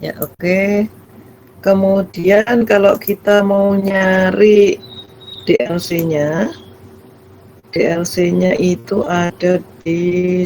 Ya, oke. Kemudian kalau kita mau nyari DLC-nya, DLC-nya itu ada di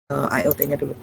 IoT-nya dulu.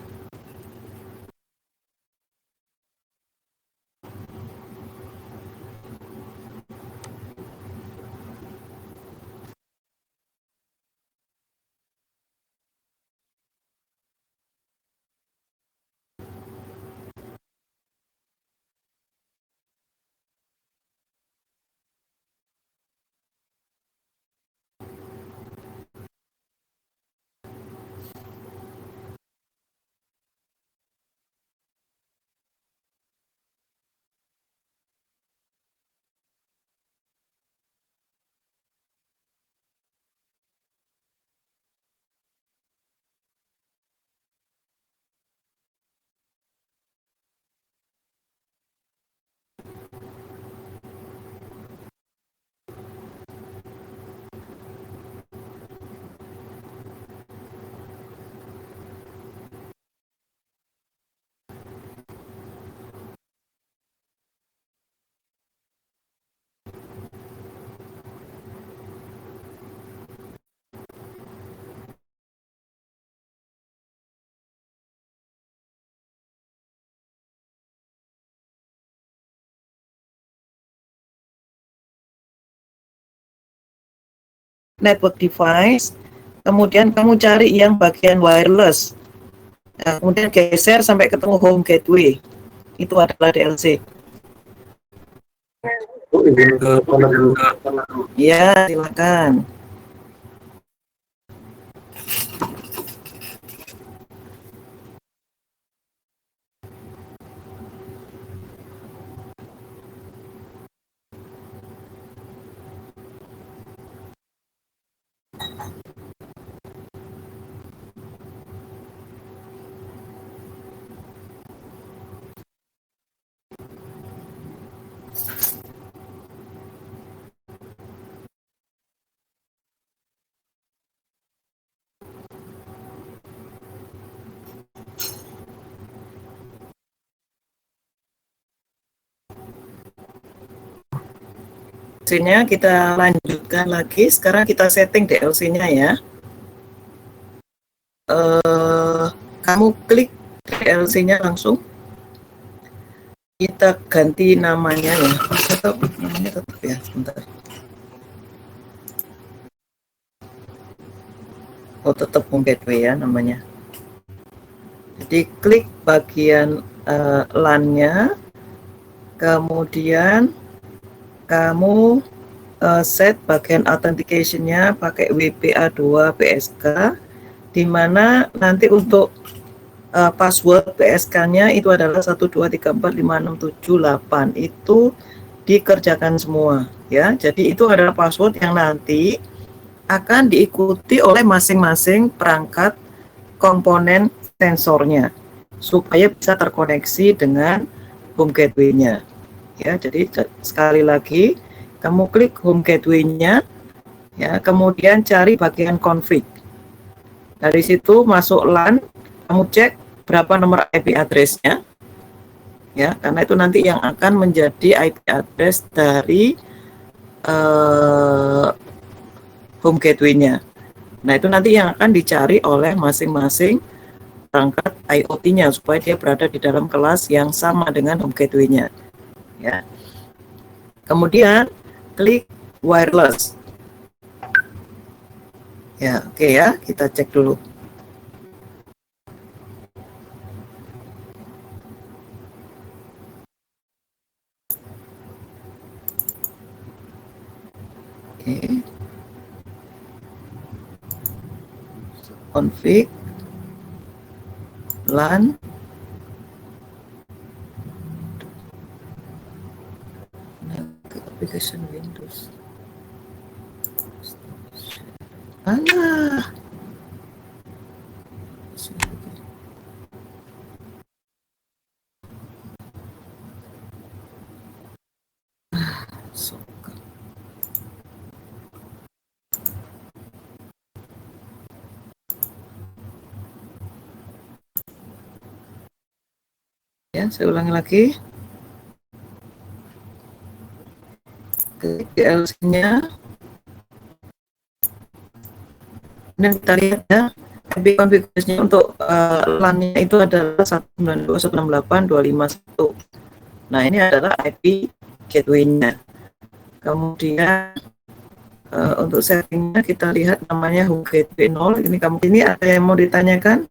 Network device, kemudian kamu cari yang bagian wireless. Nah, kemudian geser sampai ketemu home gateway. Itu adalah DLC. Izin ke sana dulu. Ya, silakan. DLC-nya kita lanjutkan lagi. Sekarang kita setting DLC-nya ya. Kamu klik DLC-nya langsung. Kita ganti namanya ya. Namanya tetap ya. Sebentar. Oh, tetap home gateway ya namanya. Jadi klik bagian LAN-nya, kemudian kamu set bagian authentication-nya pakai WPA2 PSK, di mana nanti untuk password PSK-nya itu adalah 123456778. Itu dikerjakan semua ya. Jadi itu adalah password yang nanti akan diikuti oleh masing-masing perangkat komponen sensornya supaya bisa terkoneksi dengan home gateway-nya. Ya, jadi sekali lagi kamu klik home gateway-nya ya, kemudian cari bagian config. Dari situ masuk LAN, kamu cek berapa nomor IP address-nya. Ya, karena itu nanti yang akan menjadi IP address dari home gateway-nya. Nah, itu nanti yang akan dicari oleh masing-masing perangkat IoT-nya supaya dia berada di dalam kelas yang sama dengan home gateway-nya. Ya. Kemudian klik wireless. Ya, oke ya, kita cek dulu. Oke. Config LAN application Windows. Alah. So, ya, saya ulangi lagi. Klik DLC-nya. Dan kita lihat ya, IP konfigurasinya untuk LAN-nya itu adalah 192.168.251. Nah, ini adalah IP gateway-nya. Kemudian untuk settingnya kita lihat namanya home gateway 0. Ini ada yang mau ditanyakan?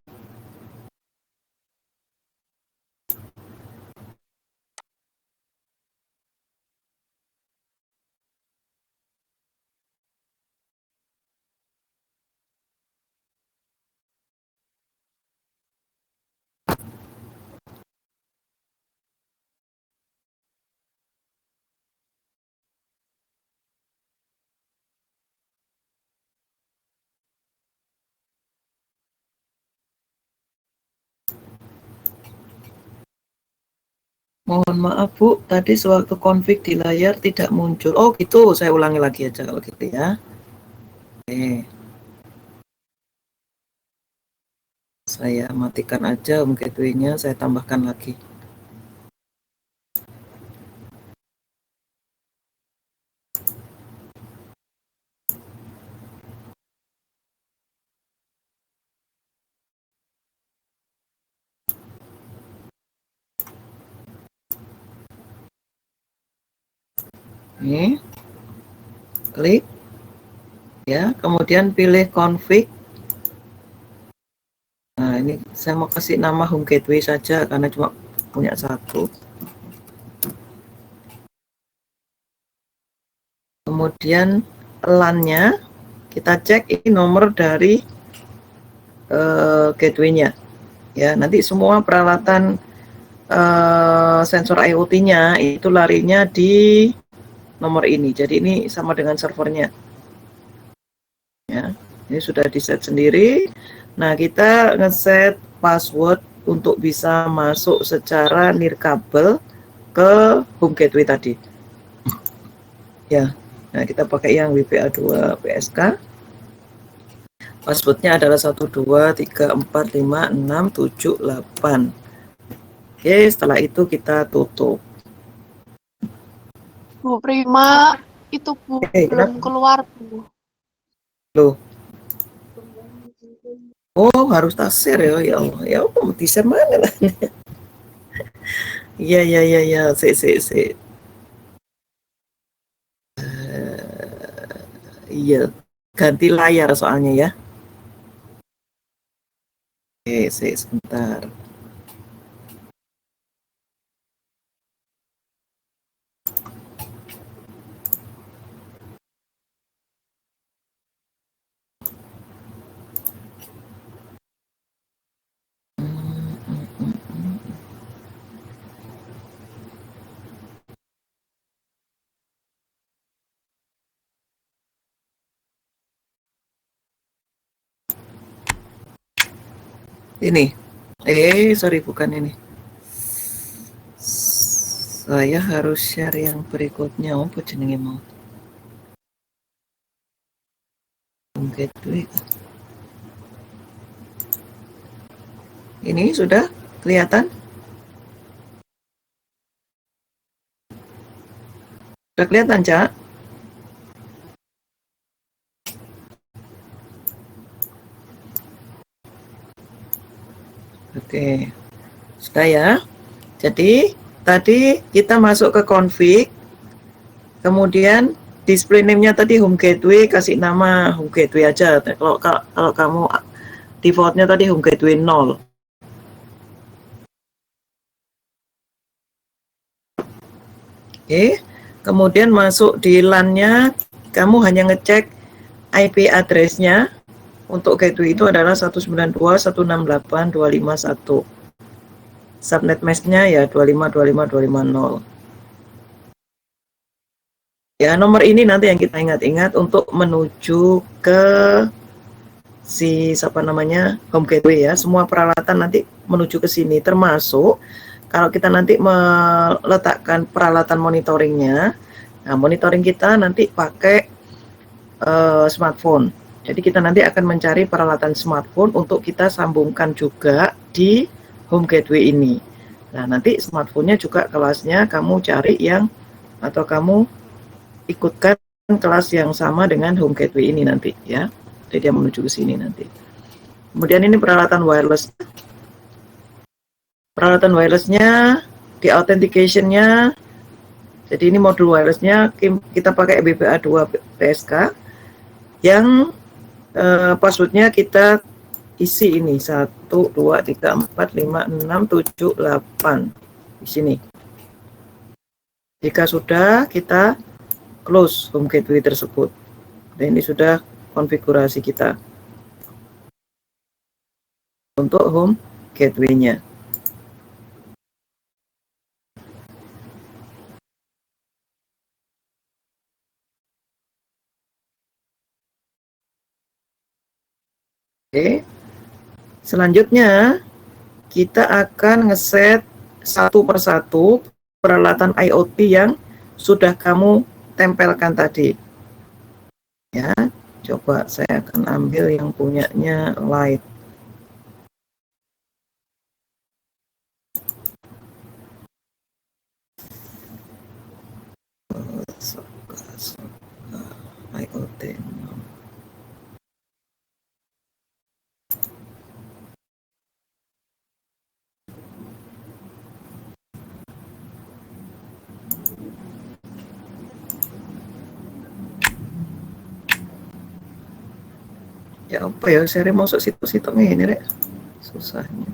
Mohon maaf Bu, tadi sewaktu config di layar tidak muncul. Oh gitu, saya ulangi lagi aja kalau gitu ya. Oke. Saya matikan aja home gateway-nya, saya tambahkan lagi. Ini, klik ya, kemudian pilih config. Nah, ini saya mau kasih nama home gateway saja karena cuma punya satu. Kemudian LAN-nya kita cek ini nomor dari gateway-nya. Ya, nanti semua peralatan sensor IoT-nya itu larinya di nomor ini. Jadi ini sama dengan servernya. Ya, ini sudah di-set sendiri. Nah, kita nge-set password untuk bisa masuk secara nirkabel ke home gateway tadi. Ya, nah kita pakai yang WPA2 PSK. Passwordnya adalah 123456778. Oke, setelah itu kita tutup. Bu Prima, itu Bu belum keluar Bu. Loh. Oh, harus tak-share ya, ya Allah. Ya Allah, di-share mana lah? Iya, iya, iya, iya, si. Iya, ganti layar soalnya ya. Oke, sebentar. Ini. Sorry, bukan ini. Saya harus share yang berikutnya. Apa jenenge mau? Gateway. Ini sudah kelihatan? Sudah kelihatan, Cak? Oke, sudah ya. Jadi tadi kita masuk ke config, kemudian display name-nya tadi home gateway, kasih nama home gateway aja. Kalau kamu defaultnya tadi home gateway 0. Oke, kemudian masuk di LAN-nya, kamu hanya ngecek IP address-nya. Untuk gateway itu adalah 192.168.251. Subnet mask-nya ya 25.25.250. Ya, nomor ini nanti yang kita ingat-ingat untuk menuju ke home gateway ya. Semua peralatan nanti menuju ke sini, termasuk kalau kita nanti meletakkan peralatan monitoringnya. Nah, monitoring kita nanti pakai smartphone. Jadi kita nanti akan mencari peralatan smartphone untuk kita sambungkan juga di home gateway ini. Nah, nanti smartphone-nya juga kelasnya kamu cari yang atau kamu ikutkan kelas yang sama dengan home gateway ini nanti ya. Jadi dia menuju ke sini nanti. Kemudian ini peralatan wireless. Peralatan wirelessnya di authentication-nya. Jadi ini modul wirelessnya kita pakai BPA2 PSK yang passwordnya kita isi ini 1, 2, 3, 4, 5, 6, 7, 8 di sini. Jika sudah, kita close home gateway tersebut. Dan ini sudah konfigurasi kita untuk home gateway-nya. Oke. Selanjutnya kita akan ngeset satu persatu peralatan IoT yang sudah kamu tempelkan tadi. Ya, coba saya akan ambil yang punyanya Light. IoT. Ya apa ya, saya masuk situ-situ ini rek, susahnya.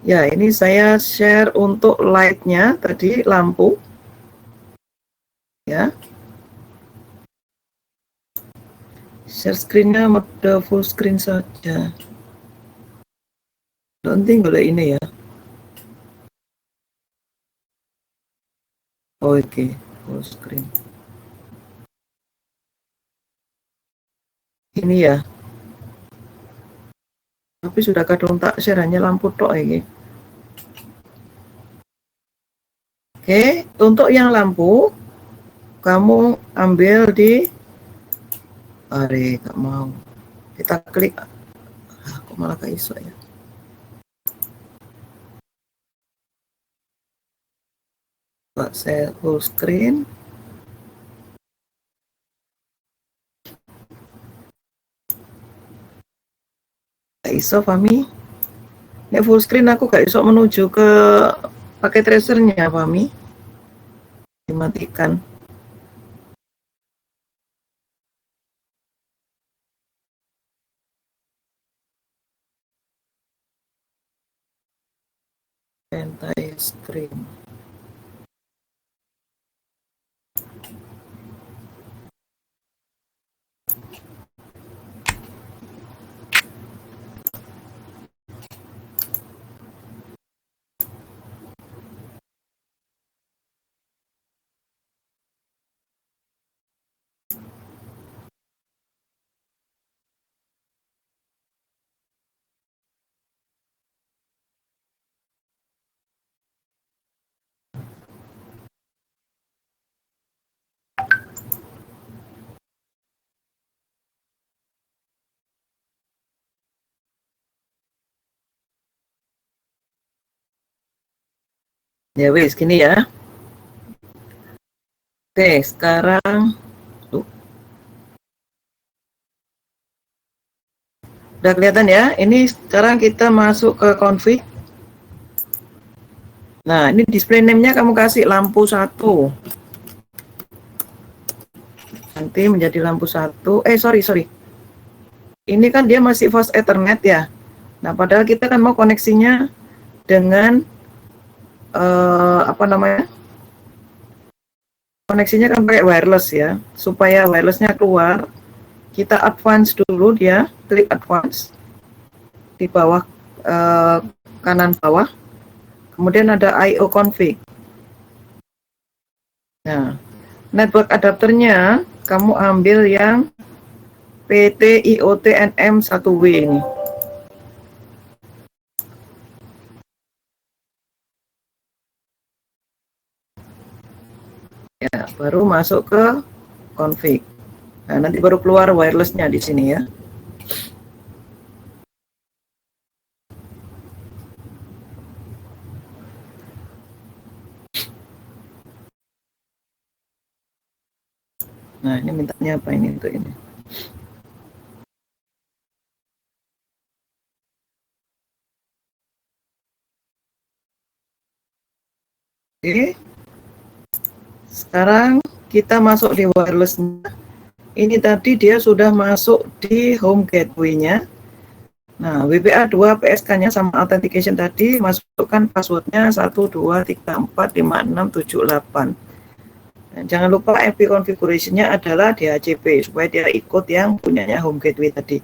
Ya, ini saya share untuk light-nya tadi, lampu. Ya. Share screen-nya mode full screen saja. Nanti boleh ini ya. Oke, full screen. Ini ya. Tapi sudah kadung tak share hanya lampu tok ini. Oke, untuk yang lampu kamu ambil di gak mau. Kita klik. Kok malah kayak iso ya. Coba saya full screen. Gak iso Fami. Ini full screen aku gak iso menuju ke pakai tracernya Fami. Dimatikan. Anti screen. Ya wis gini ya. Oke, sekarang Udah kelihatan ya? Ini sekarang kita masuk ke config. Nah, ini display name-nya kamu kasih lampu 1. Nanti menjadi lampu 1. Sorry. Ini kan dia masih fast Ethernet ya. Nah, padahal kita kan mau koneksinya dengan apa namanya? Koneksinya kan pakai wireless ya. Supaya wirelessnya keluar, kita advance dulu dia, klik advance di bawah kanan bawah. Kemudian ada IO config. Nah, network adapternya kamu ambil yang PT IoT NM1W ini. Ya, baru masuk ke config. Nah, nanti baru keluar wirelessnya di sini ya. Nah, ini mintanya apa ini untuk ini? Oke. Sekarang kita masuk di wirelessnya. Ini tadi dia sudah masuk di home gateway-nya. Nah, WPA 2 PSK-nya sama authentication tadi, masukkan passwordnya 123456778. Dan jangan lupa IP configuration-nya adalah DHCP, supaya dia ikut yang punyanya home gateway tadi.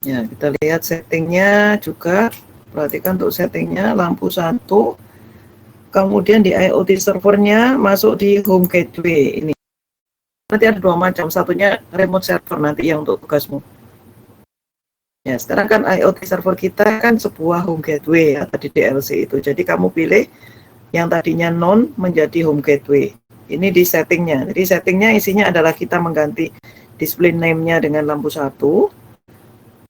Ya, kita lihat settingnya juga. Perhatikan untuk settingnya, lampu 1. Kemudian di IoT servernya masuk di home gateway ini. Nanti ada 2 macam, satunya remote server nanti yang untuk tugasmu. Ya, sekarang kan IoT server kita kan sebuah home gateway ya, tadi DLC itu. Jadi kamu pilih yang tadinya non menjadi home gateway. Ini di settingnya. Jadi settingnya isinya adalah kita mengganti display name-nya dengan lampu 1.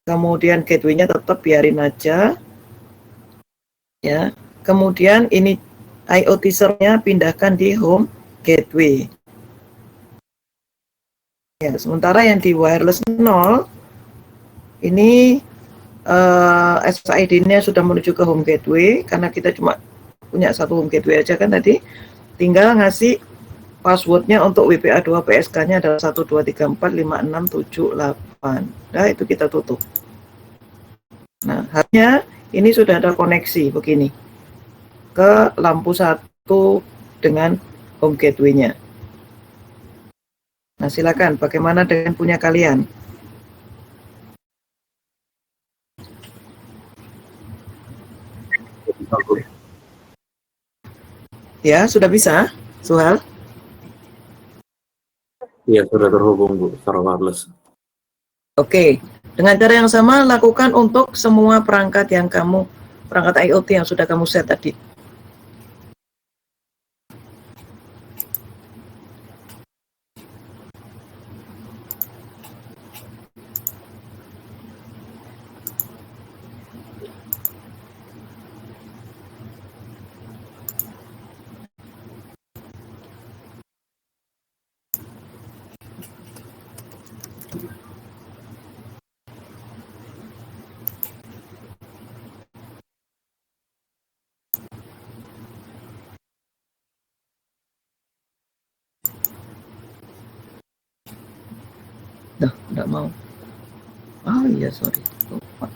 Kemudian gateway-nya tetap biarin aja. Ya. Kemudian ini IoT server-nya pindahkan di home gateway. Ya, sementara yang di wireless 0 ini SSID-nya sudah menuju ke home gateway karena kita cuma punya satu home gateway aja kan tadi. Tinggal ngasih passwordnya untuk WPA 2 PSK-nya adalah 123456778. Nah, itu kita tutup. Nah, harusnya ini sudah ada koneksi begini ke lampu 1 dengan home gateway-nya. Nah, silakan bagaimana dengan punya kalian? Ya, sudah bisa, Suhal? Iya, sudah terhubung Bu, secara wireless. Oke, dengan cara yang sama lakukan untuk semua perangkat IoT yang sudah kamu set tadi. Enggak mau. Oh iya, sorry. Lupa.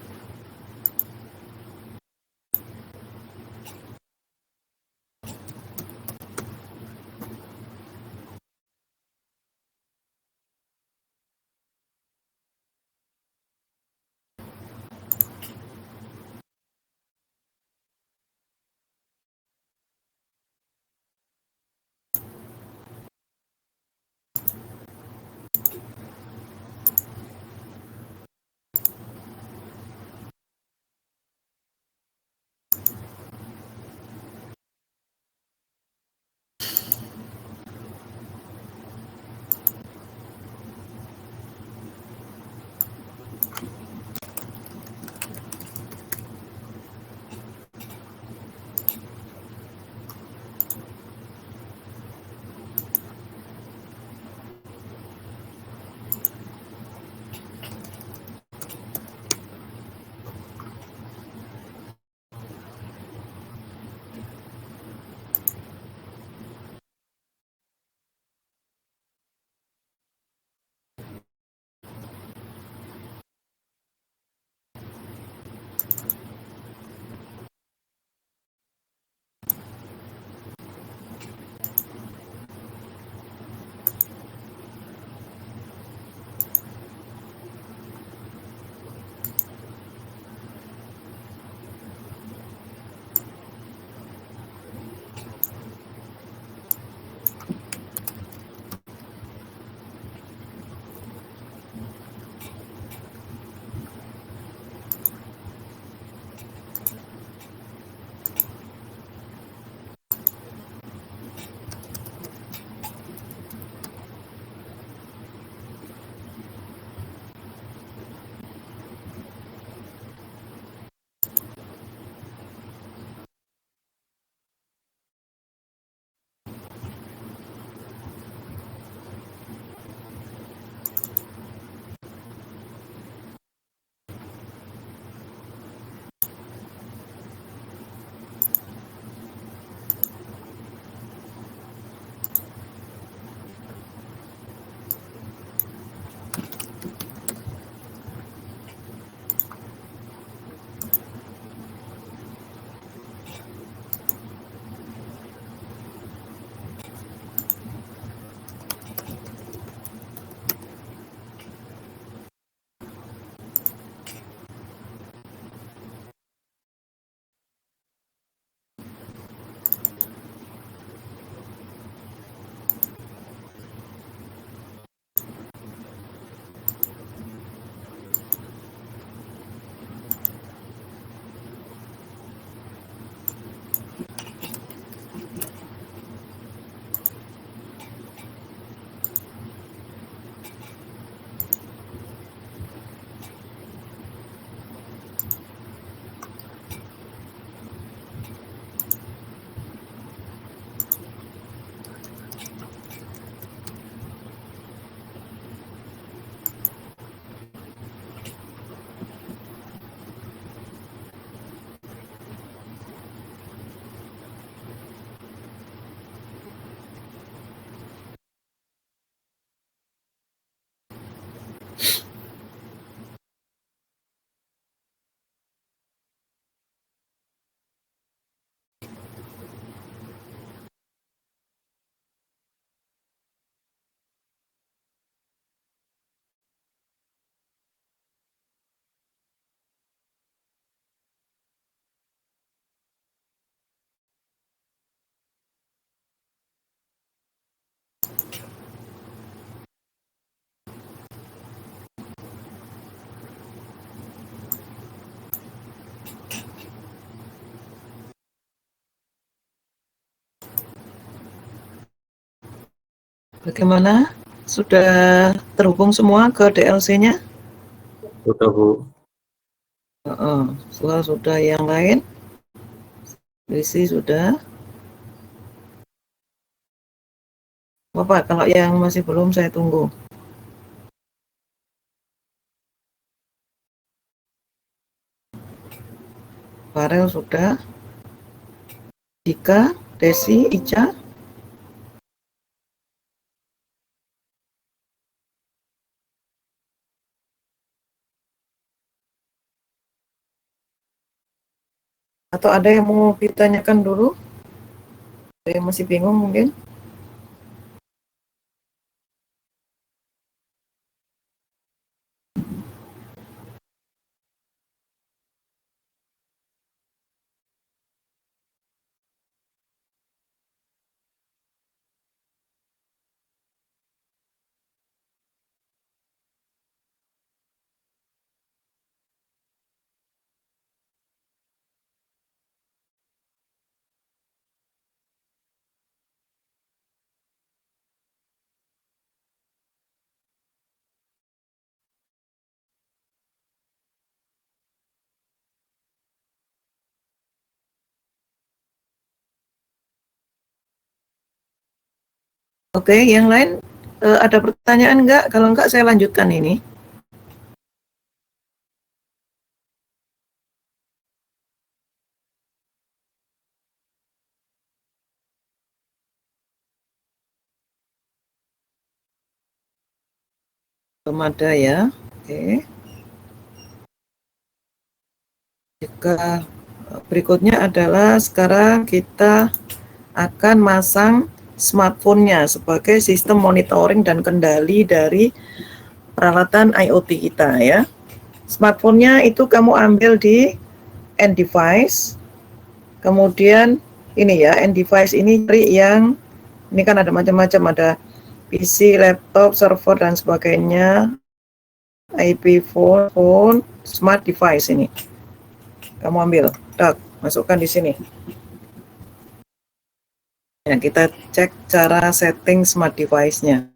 Bagaimana? Sudah terhubung semua ke DLC-nya? Sudah, Bu. Sudah yang lain? Isi sudah. Bapak, kalau yang masih belum saya tunggu. Farel sudah. Dika, Desi, Ica. Atau ada yang mau ditanyakan dulu? Ada yang masih bingung mungkin? Oke, yang lain ada pertanyaan enggak? Kalau enggak saya lanjutkan ini. Belum ada ya. Oke. Jika berikutnya adalah sekarang kita akan masang smartphone-nya sebagai sistem monitoring dan kendali dari peralatan IoT kita ya. Smartphone-nya itu kamu ambil di end device, kemudian ini ya, end device ini cari yang ini kan ada macam-macam, ada PC, laptop, server dan sebagainya, IP phone, smart device ini. Kamu ambil, masukkan di sini. Ya, kita cek cara setting smart device-nya.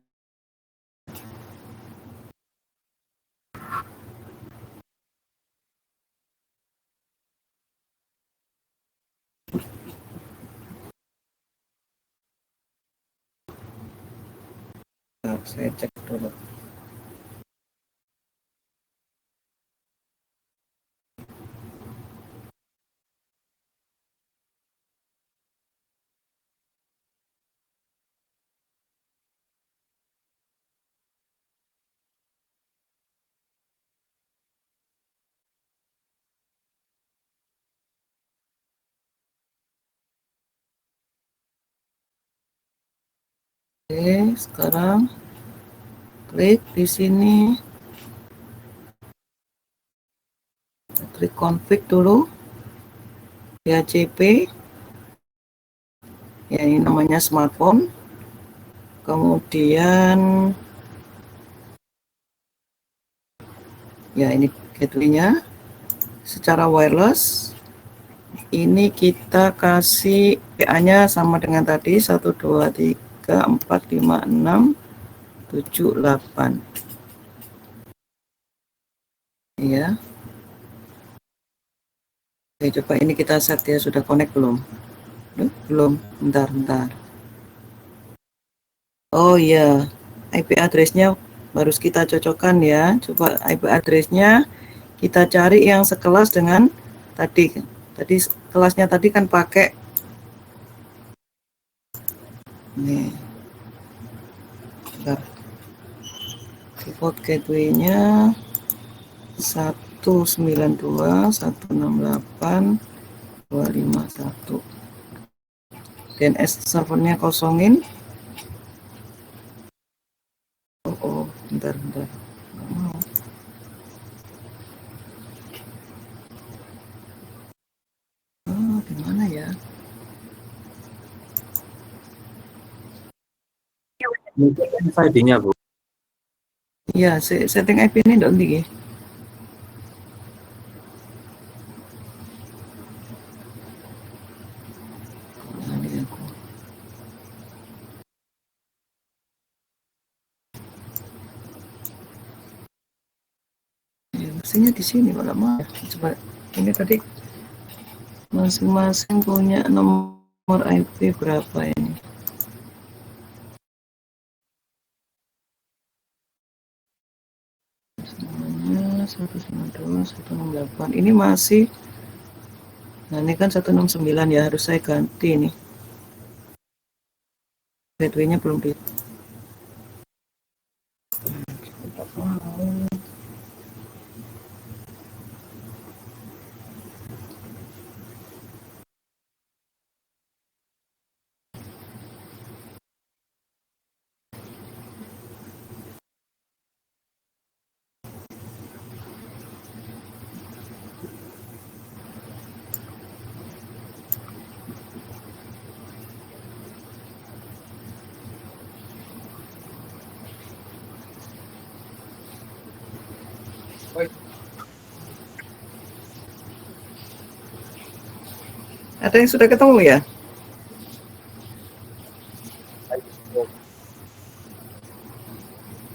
Saya cek dulu. Oke, sekarang klik di sini, klik config dulu, PHCP, ya ini namanya smartphone, kemudian ya ini gateway-nya secara wireless, ini kita kasih PA-nya sama dengan tadi 1, 2, 3, 4, 5, 6, 7, 8 ya. Oke, coba ini kita set ya, sudah connect belum? Belum, bentar. Oh iya, IP address-nya harus kita cocokkan ya. Coba IP address-nya kita cari yang sekelas dengan tadi. Tadi kelasnya tadi kan pakai nih. Bentar. Default gateway-nya 192.168.251. DNS servernya kosongin. Oh, bentar. Gimana ya? Mungkin ID-nya, Bu. Iya, setting IP ini enggak tinggi. Aslinya di sini malah mah. Coba ini tadi masing-masing punya nomor IP berapa ini? Semuanya 192, 168. Ini masih. Nah, ini kan 169 ya, harus saya ganti nih. Gateway-nya belum di. Ada yang sudah ketemu ya?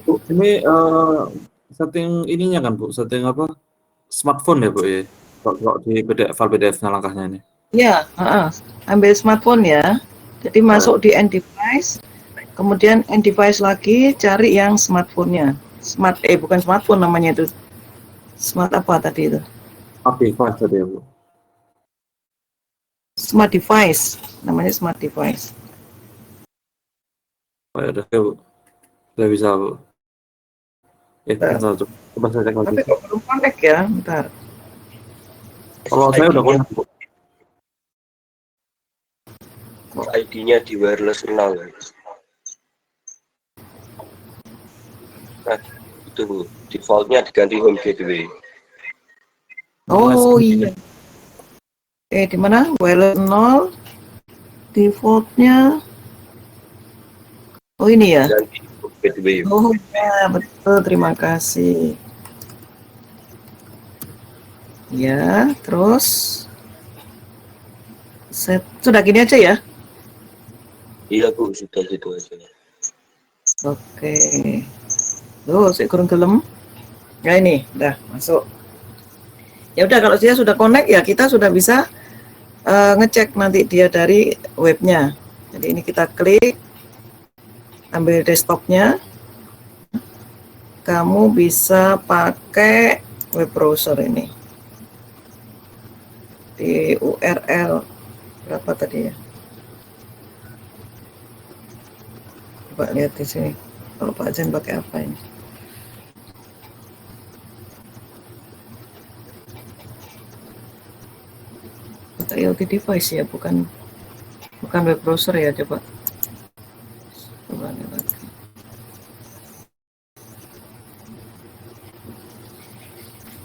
Bu, ini setting ininya kan Bu, setting apa? Smartphone ya Bu ya? Kalau di file PDF-nya langkahnya ini. Ya, ambil smartphone ya. Jadi masuk di end device, kemudian end device lagi cari yang smartphone-nya. Bukan smartphone namanya itu. Smart apa tadi itu? Smart device tadi ya Bu. Smart device, namanya smart device. Oh ya udah Bu, udah bisa Bu. Bentar, coba saya cek lagi. Tapi kok belum connect ya? Bentar. Kalau saya udah connect Bu. ID-nya di wireless 0 guys. Nah, itu Bu, defaultnya diganti home gateway. Oh iya. Di mana? Wireless 0. Defaultnya. Oh ini ya. Ganti home gateway. Oh ya, betul. Terima kasih. Ya, terus sudah gini aja ya. Iya Bu, sudah gitu aja. Oke. Tuh, saya kurang gelem. Ya ini, udah masuk. Ya udah, kalau dia sudah connect ya kita sudah bisa ngecek nanti dia dari webnya. Jadi ini kita klik, ambil desktopnya. Kamu bisa pakai web browser ini. Di URL berapa tadi ya? Coba lihat di sini. Kalau Pak Jen pakai apa ini? IoT device ya, bukan web browser ya. Coba lihat lagi.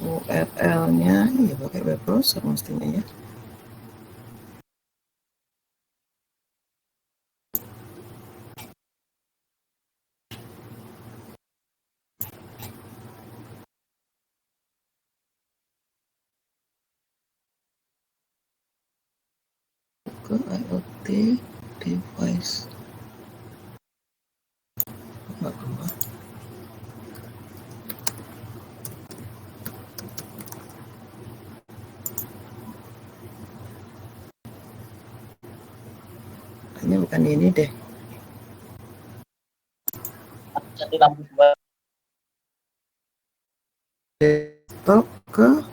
URL-nya ya pakai web browser mestinya ya. Ke IoT device. Ini bukan ini deh. Desktop ke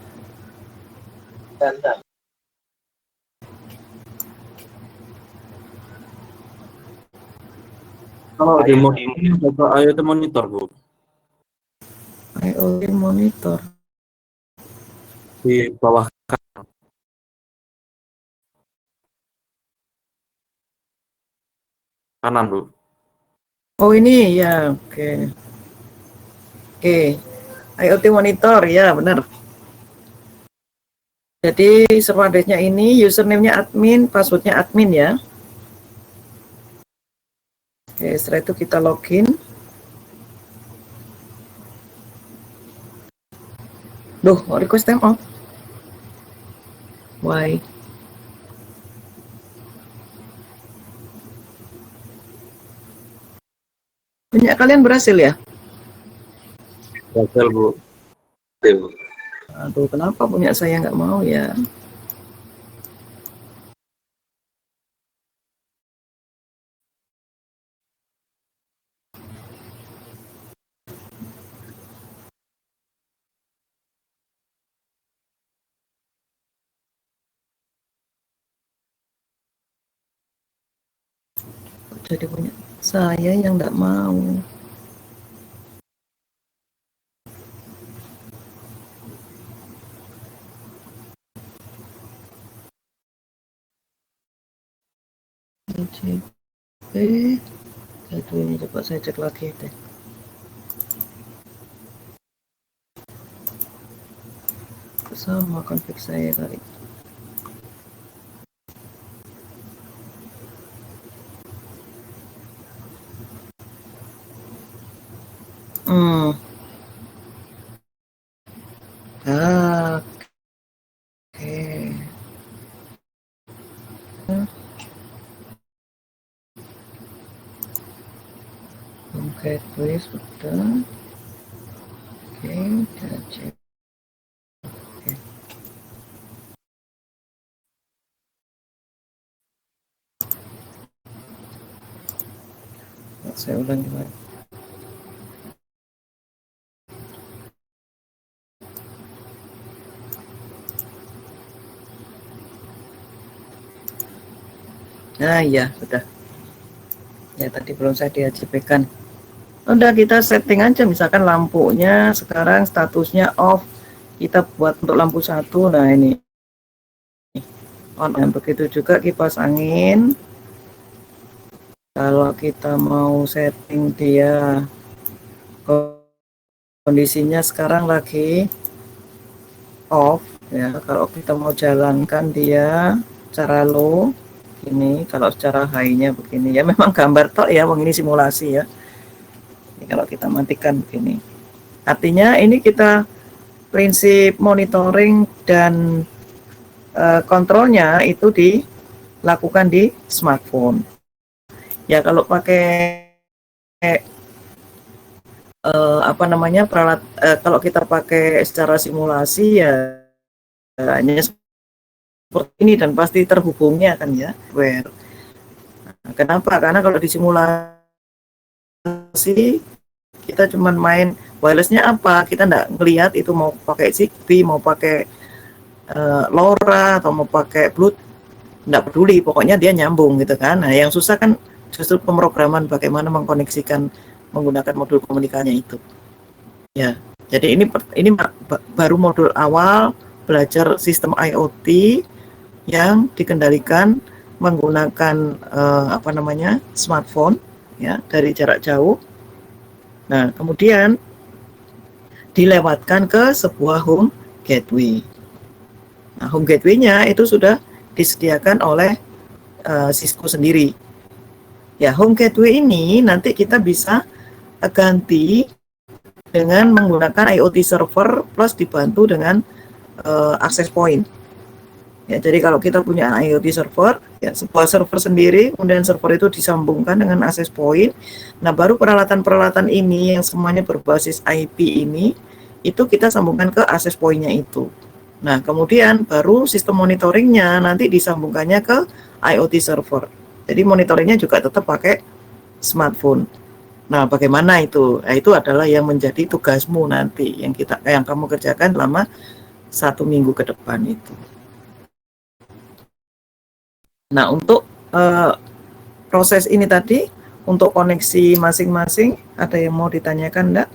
Kalau di IoT monitor Bu, IoT monitor. di bawah kanan Bu. Oh ini ya, oke. IoT monitor ya, benar. Jadi server address-nya ini, username-nya admin, password-nya admin ya. Oke, setelah itu kita login. Duh, request time out. Why? Punya kalian berhasil ya? Berhasil Bu. Oke, Bu. Aduh, kenapa punya saya nggak mau ya? Jadi punya saya yang nggak mau. Itu ini coba saya cek lagi deh. Sama konflik saya kali. Hmm. Ah, oke. Gateway sudah. Oke, kita cek. Oke. Saya ulangi lagi. Nah, iya, sudah. Ya, tadi belum saya diajibkan. Udah kita setting aja, misalkan lampunya sekarang statusnya off. Kita buat untuk lampu satu. Nah, ini on. Dan begitu juga kipas angin. Kalau kita mau setting dia kondisinya sekarang lagi off ya, kalau kita mau jalankan dia secara low ini, kalau secara high-nya begini ya, memang gambar tok ya, ini simulasi ya. Ini kalau kita matikan begini, artinya ini kita prinsip monitoring dan kontrolnya itu dilakukan di smartphone ya. Kalau pakai apa namanya kalau kita pakai secara simulasi ya hanya seperti ini dan pasti terhubungnya kan ya where. Nah, kenapa? Karena kalau di simulasi kita cuman main wirelessnya apa, kita nggak ngelihat itu mau pakai Zigbee, mau pakai LoRa atau mau pakai Bluetooth, nggak peduli, pokoknya dia nyambung gitu kan. Nah, yang susah kan justru pemrograman bagaimana mengkoneksikan menggunakan modul komunikasinya itu ya. Jadi ini baru modul awal belajar sistem IoT yang dikendalikan menggunakan apa namanya smartphone ya, dari jarak jauh. Nah, kemudian dilewatkan ke sebuah home gateway. Nah, home gateway-nya itu sudah disediakan oleh Cisco sendiri. Ya, home gateway ini nanti kita bisa ganti dengan menggunakan IoT server plus dibantu dengan access point. Ya, jadi kalau kita punya IoT server, ya sebuah server sendiri, kemudian server itu disambungkan dengan access point. Nah, baru peralatan-peralatan ini yang semuanya berbasis IP ini, itu kita sambungkan ke access point-nya itu. Nah, kemudian baru sistem monitoringnya nanti disambungkannya ke IoT server. Jadi monitoringnya juga tetap pakai smartphone. Nah, bagaimana itu? Nah, itu adalah yang menjadi tugasmu nanti, yang kamu kerjakan selama 1 minggu ke depan itu. Nah, untuk proses ini tadi, untuk koneksi masing-masing, ada yang mau ditanyakan enggak?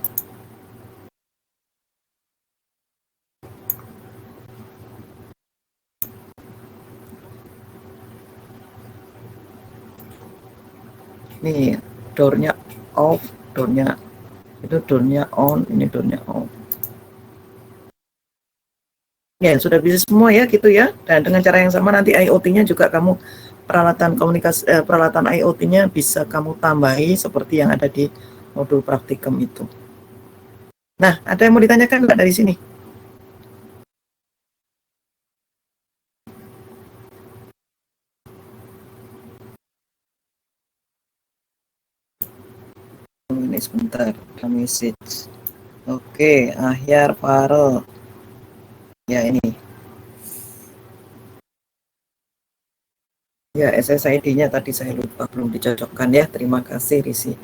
Nih, door-nya off, door-nya itu door-nya on, ini door-nya off. Ya, sudah bisa semua ya gitu ya. Dan dengan cara yang sama nanti IoT-nya juga kamu peralatan komunikasi peralatan IoT-nya bisa kamu tambahi seperti yang ada di modul praktikum itu. Nah, ada yang mau ditanyakan enggak dari sini? Ini sebentar, message. Oke, Ahyar Farel. Ya, ini. Ya, SSID-nya tadi saya lupa, belum dicocokkan ya. Terima kasih, Risi.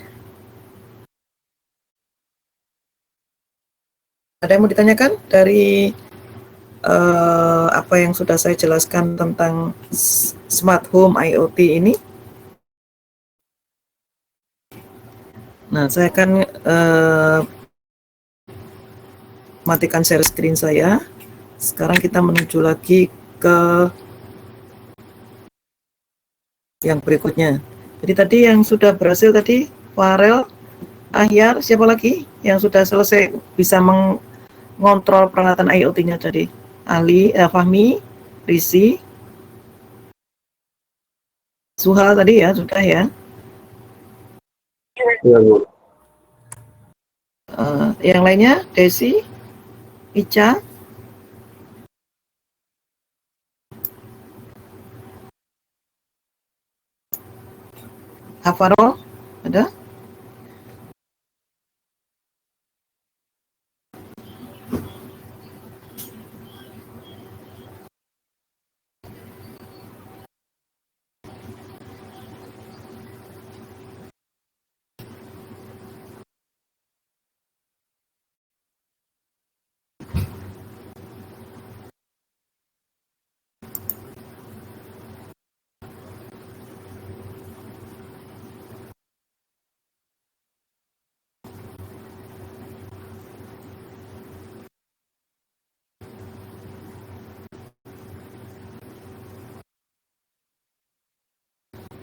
Ada yang mau ditanyakan dari apa yang sudah saya jelaskan tentang smart home IoT ini? Nah, saya akan matikan share screen saya. Sekarang kita menuju lagi ke yang berikutnya. Jadi tadi yang sudah berhasil tadi, Farel, Ahyar, siapa lagi yang sudah selesai bisa mengontrol peralatan IoT-nya tadi? Ali, Fahmi, Risi, Suha tadi ya, sudah ya. Iya, Bu. Yang lainnya, Desi, Ica, Hafarol, ada?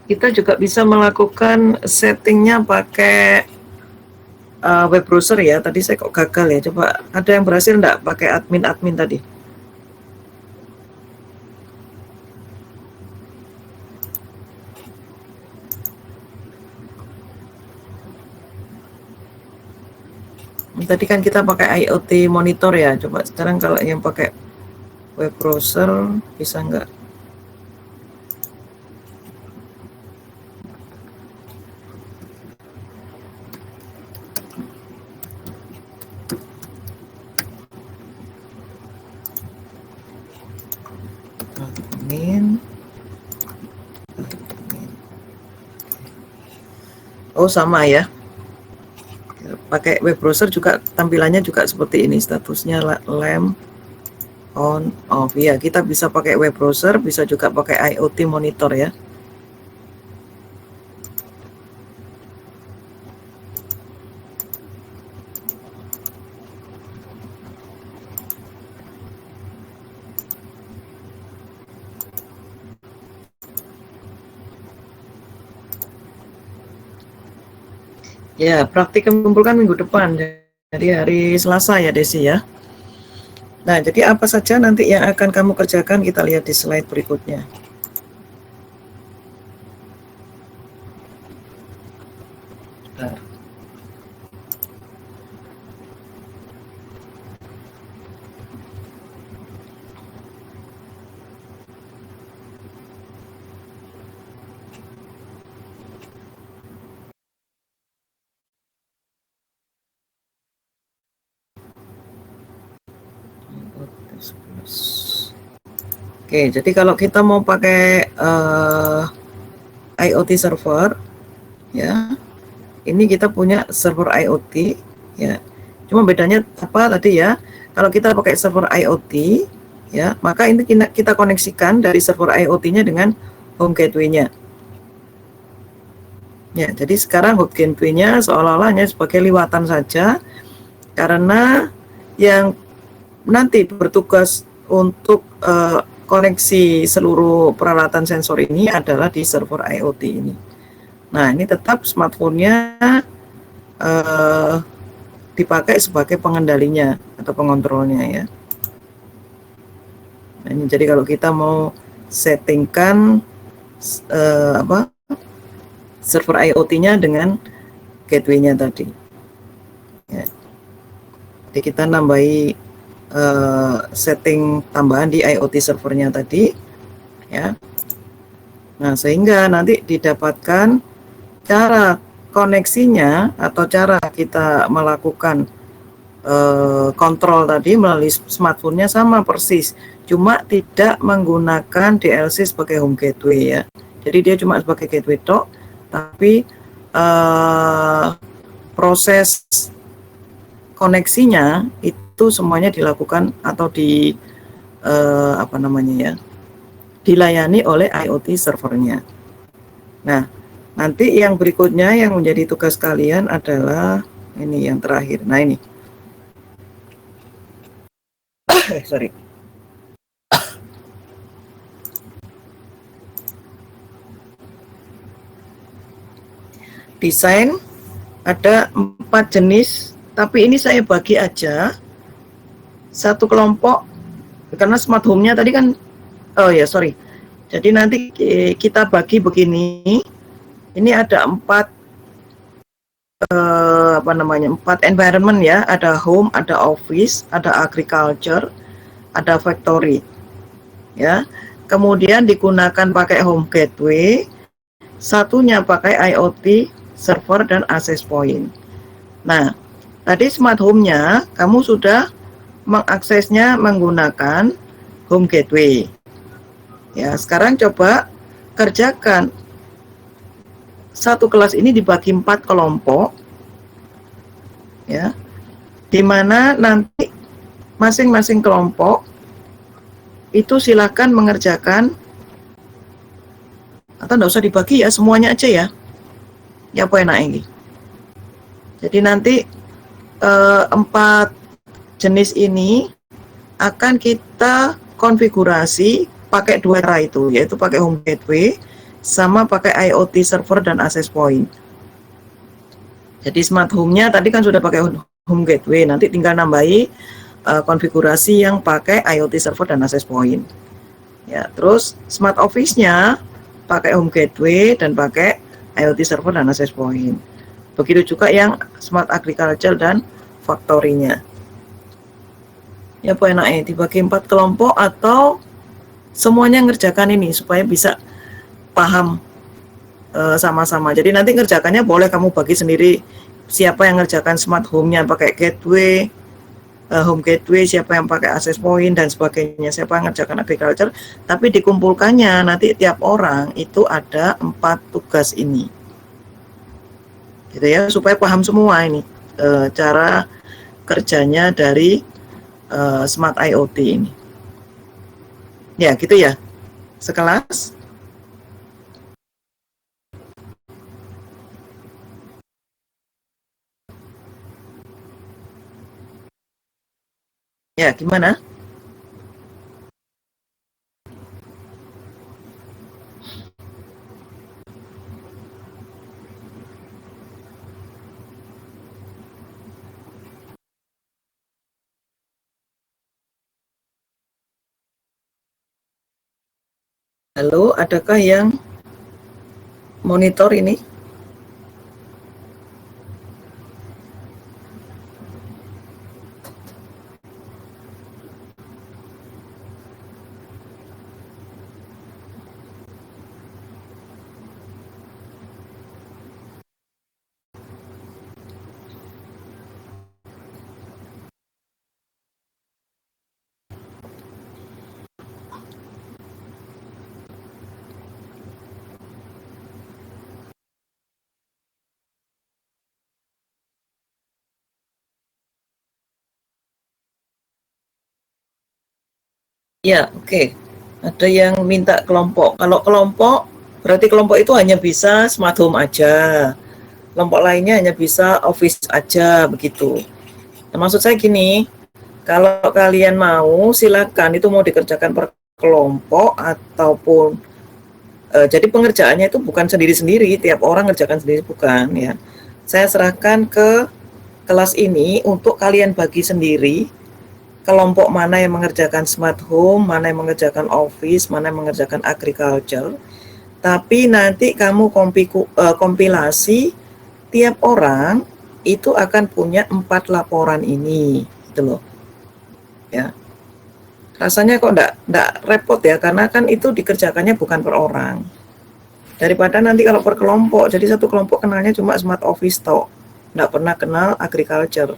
Kita juga bisa melakukan settingnya pakai web browser ya. Tadi saya kok gagal ya. Coba ada yang berhasil enggak pakai admin tadi? Tadi kan kita pakai IoT monitor ya. Coba sekarang kalau yang pakai web browser bisa enggak? Admin. Oh, sama ya. Pakai web browser juga tampilannya juga seperti ini, statusnya lamp on off ya. Kita bisa pakai web browser, bisa juga pakai IoT monitor ya. Ya, praktik mengumpulkan minggu depan, jadi hari Selasa ya Desi ya. Nah, jadi apa saja nanti yang akan kamu kerjakan kita lihat di slide berikutnya. Nah. Oke, jadi kalau kita mau pakai IoT server, ya, ini kita punya server IoT, ya. Cuma bedanya apa tadi ya? Kalau kita pakai server IoT, ya, maka ini kita koneksikan dari server IoT-nya dengan home gateway-nya. Ya, jadi sekarang home gateway-nya seolah-olah hanya sebagai liwatan saja, karena yang nanti bertugas untuk koneksi seluruh peralatan sensor ini adalah di server IoT ini. Nah, ini tetap smartphone-nya dipakai sebagai pengendalinya atau pengontrolnya ya. Nah, ini jadi kalau kita mau settingkan server IoT-nya dengan gateway-nya tadi. Ya. Jadi kita nambahi setting tambahan di IoT servernya tadi ya. Nah, sehingga nanti didapatkan cara koneksinya atau cara kita melakukan kontrol tadi melalui smartphone-nya sama persis, cuma tidak menggunakan DLC sebagai home gateway ya. Jadi dia cuma sebagai gateway tok, tapi proses koneksinya itu semuanya dilakukan atau dilayani oleh IoT servernya. Nah, nanti yang berikutnya yang menjadi tugas kalian adalah ini yang terakhir. Nah ini. Sorry. Desain ada 4 jenis, tapi ini saya bagi aja satu kelompok karena smart home-nya tadi kan, oh ya sorry. Jadi nanti kita bagi begini. Ini ada 4 4 environment ya, ada home, ada office, ada agriculture, ada factory ya. Kemudian digunakan pakai home gateway, satunya pakai IoT server dan access point. Nah, tadi smart home-nya kamu sudah mengaksesnya menggunakan home gateway ya. Sekarang coba kerjakan satu kelas ini dibagi 4 kelompok ya, dimana nanti masing-masing kelompok itu silakan mengerjakan, atau enggak usah dibagi ya, semuanya aja ya, ya apa enak ini. Jadi nanti 4 jenis ini akan kita konfigurasi pakai 2 cara itu, yaitu pakai home gateway sama pakai IoT server dan access point. Jadi smart home-nya tadi kan sudah pakai home gateway, nanti tinggal nambahi konfigurasi yang pakai IoT server dan access point. Ya, terus smart office-nya pakai home gateway dan pakai IoT server dan access point. Begitu juga yang smart agriculture dan factory-nya. Ya, apa enaknya dibagi 4 kelompok atau semuanya ngerjakan ini supaya bisa paham sama-sama. Jadi nanti ngerjakannya boleh kamu bagi sendiri, siapa yang ngerjakan smart home-nya pakai gateway, home gateway, siapa yang pakai access point dan sebagainya, siapa yang ngerjakan agriculture, tapi dikumpulkannya nanti tiap orang itu ada 4 tugas ini. Gitu ya, supaya paham semua ini cara kerjanya dari smart IoT ini. Ya, gitu ya. Sekelas. Ya, gimana? Halo, adakah yang monitor ini? Ya, oke. Ada yang minta kelompok. Kalau kelompok, berarti kelompok itu hanya bisa smart home aja. Kelompok lainnya hanya bisa office aja, begitu. Nah, maksud saya gini, kalau kalian mau, silakan itu mau dikerjakan per kelompok ataupun jadi pengerjaannya itu bukan sendiri-sendiri, tiap orang ngerjakan sendiri, bukan ya. Saya serahkan ke kelas ini untuk kalian bagi sendiri kelompok mana yang mengerjakan smart home, mana yang mengerjakan office, mana yang mengerjakan agriculture. Tapi nanti kamu kompilasi tiap orang itu akan punya 4 laporan ini, gitu loh. Ya. Rasanya kok enggak repot ya, karena kan itu dikerjakannya bukan per orang. Daripada nanti kalau per kelompok, jadi satu kelompok kenalnya cuma smart office toh, enggak pernah kenal agriculture.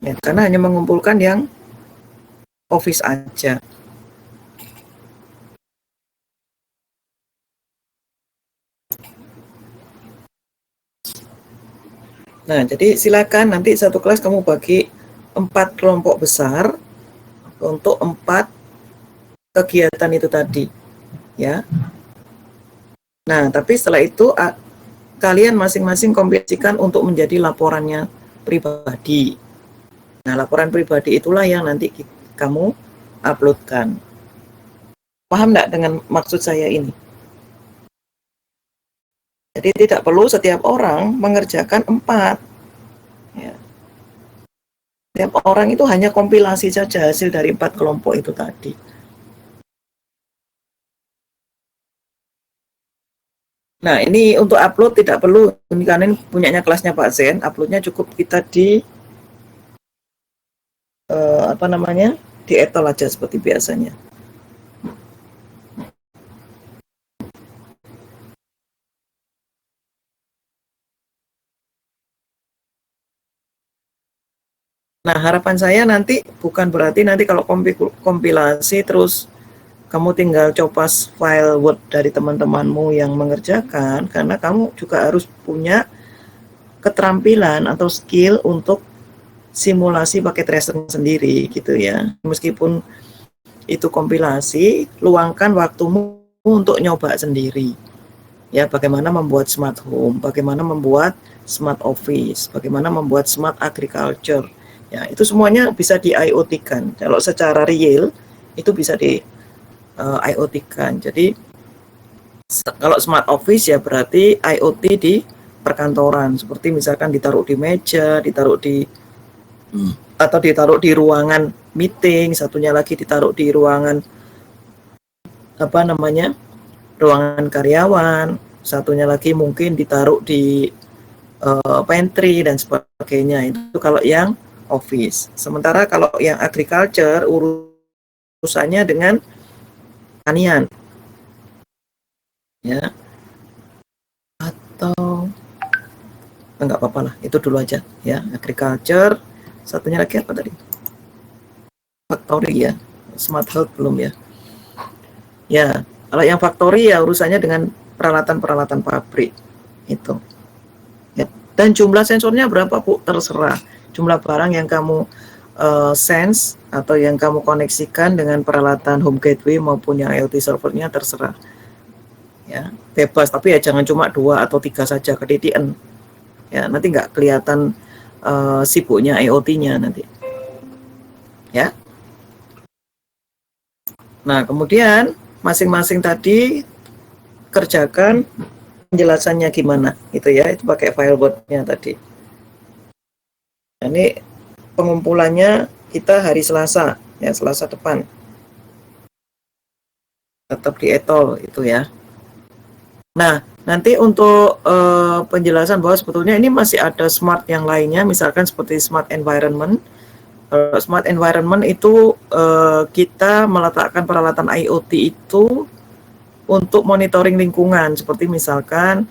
Ya, karena hanya mengumpulkan yang Office aja. Nah, jadi silakan nanti satu kelas kamu bagi 4 kelompok besar untuk 4 kegiatan itu tadi, ya. Nah, tapi setelah itu kalian masing-masing kompilasikan untuk menjadi laporannya pribadi. Nah, laporan pribadi itulah yang nanti kamu uploadkan. Paham enggak dengan maksud saya ini? Jadi tidak perlu setiap orang mengerjakan 4. Ya. Setiap orang itu hanya kompilasi saja hasil dari 4 kelompok itu tadi. Nah, ini untuk upload tidak perlu, ini karena ini punyanya kelasnya Pak Zen, uploadnya cukup kita di apa namanya, di etol aja seperti biasanya. Nah, harapan saya nanti bukan berarti nanti kalau kompilasi terus kamu tinggal copas file Word dari teman-temanmu yang mengerjakan, karena kamu juga harus punya keterampilan atau skill untuk simulasi pakai tracer sendiri gitu ya. Meskipun itu kompilasi, luangkan waktumu untuk nyoba sendiri. Ya, bagaimana membuat smart home, bagaimana membuat smart office, bagaimana membuat smart agriculture. Ya, itu semuanya bisa di IoT-kan. Kalau secara real itu bisa di IoT-kan. Jadi kalau smart office ya berarti IoT di perkantoran, seperti misalkan ditaruh di meja, ditaruh di atau ditaruh di ruangan meeting, satunya lagi ditaruh di ruangan apa namanya, ruangan karyawan, satunya lagi mungkin ditaruh di pantry dan sebagainya. Itu kalau yang office. Sementara kalau yang agriculture urusannya dengan pertanian, ya, atau enggak apa-apa lah, itu dulu aja ya, agriculture. Satunya lagi apa tadi? Factory ya, smart health belum ya. Ya, kalau yang factory ya urusannya dengan peralatan-peralatan pabrik itu. Ya. Dan jumlah sensornya berapa Bu? Terserah. Jumlah barang yang kamu sense atau yang kamu koneksikan dengan peralatan home gateway maupun yang IoT servernya terserah. Ya, bebas, tapi ya jangan cuma 2 atau 3 saja, ketidian. Ya, nanti nggak kelihatan sibuknya IoT-nya nanti. Ya. Nah, kemudian masing-masing tadi kerjakan penjelasannya gimana gitu ya, itu pakai file Word-nya tadi. Ini pengumpulannya kita hari Selasa ya, Selasa depan. Tetap di etol itu ya. Nah, nanti untuk penjelasan bahwa sebetulnya ini masih ada smart yang lainnya, misalkan seperti smart environment. Smart environment itu kita meletakkan peralatan IoT itu untuk monitoring lingkungan, seperti misalkan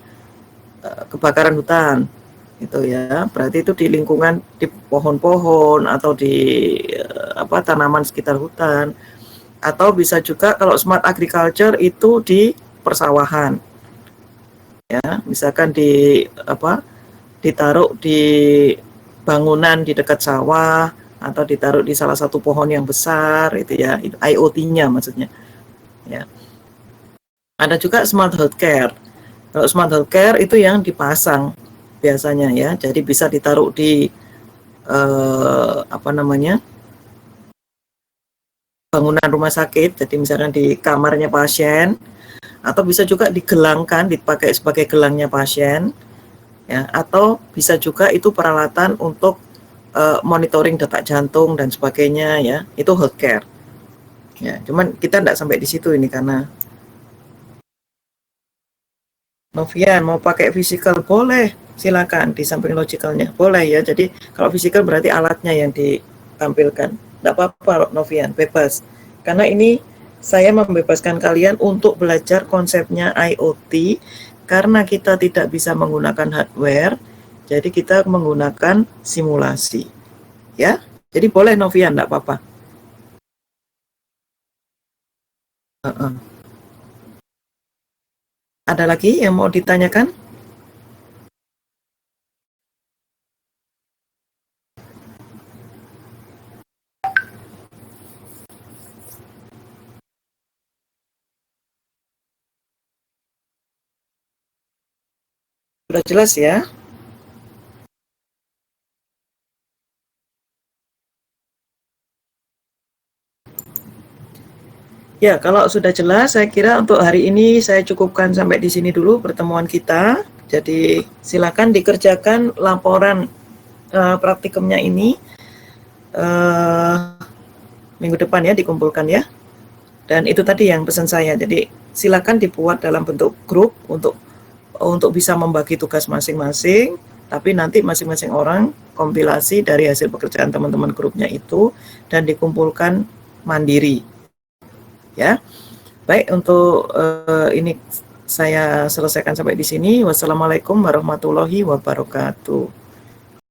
kebakaran hutan, gitu ya. Berarti itu di lingkungan, di pohon-pohon atau di tanaman sekitar hutan, atau bisa juga kalau smart agriculture itu di persawahan, ya. Misalkan ditaruh di bangunan di dekat sawah atau ditaruh di salah satu pohon yang besar, itu ya, itu IoT-nya maksudnya, ya. Ada juga smart healthcare. Kalau smart healthcare itu yang dipasang biasanya ya, jadi bisa ditaruh di bangunan rumah sakit, jadi misalkan di kamarnya pasien, atau bisa juga digelangkan, dipakai sebagai gelangnya pasien, ya, atau bisa juga itu peralatan untuk monitoring detak jantung dan sebagainya ya, itu healthcare. Ya, cuman kita tidak sampai di situ ini karena Novian mau pakai physical boleh, silakan di samping logicalnya boleh ya. Jadi kalau physical berarti alatnya yang ditampilkan, tidak apa-apa Novian, bebas. Karena ini saya membebaskan kalian untuk belajar konsepnya IoT karena kita tidak bisa menggunakan hardware, jadi kita menggunakan simulasi. ya. Jadi boleh Novia, enggak apa-apa. Ada lagi yang mau ditanyakan? Sudah jelas ya? Ya, kalau sudah jelas, saya kira untuk hari ini saya cukupkan sampai di sini dulu pertemuan kita. Jadi silakan dikerjakan laporan praktikumnya ini minggu depan ya, dikumpulkan ya. Dan itu tadi yang pesan saya. Jadi silakan dibuat dalam bentuk grup untuk bisa membagi tugas masing-masing. Tapi nanti masing-masing orang kompilasi dari hasil pekerjaan teman-teman grupnya itu dan dikumpulkan mandiri. Ya, baik, untuk ini saya selesaikan sampai di sini. Wassalamualaikum warahmatullahi wabarakatuh.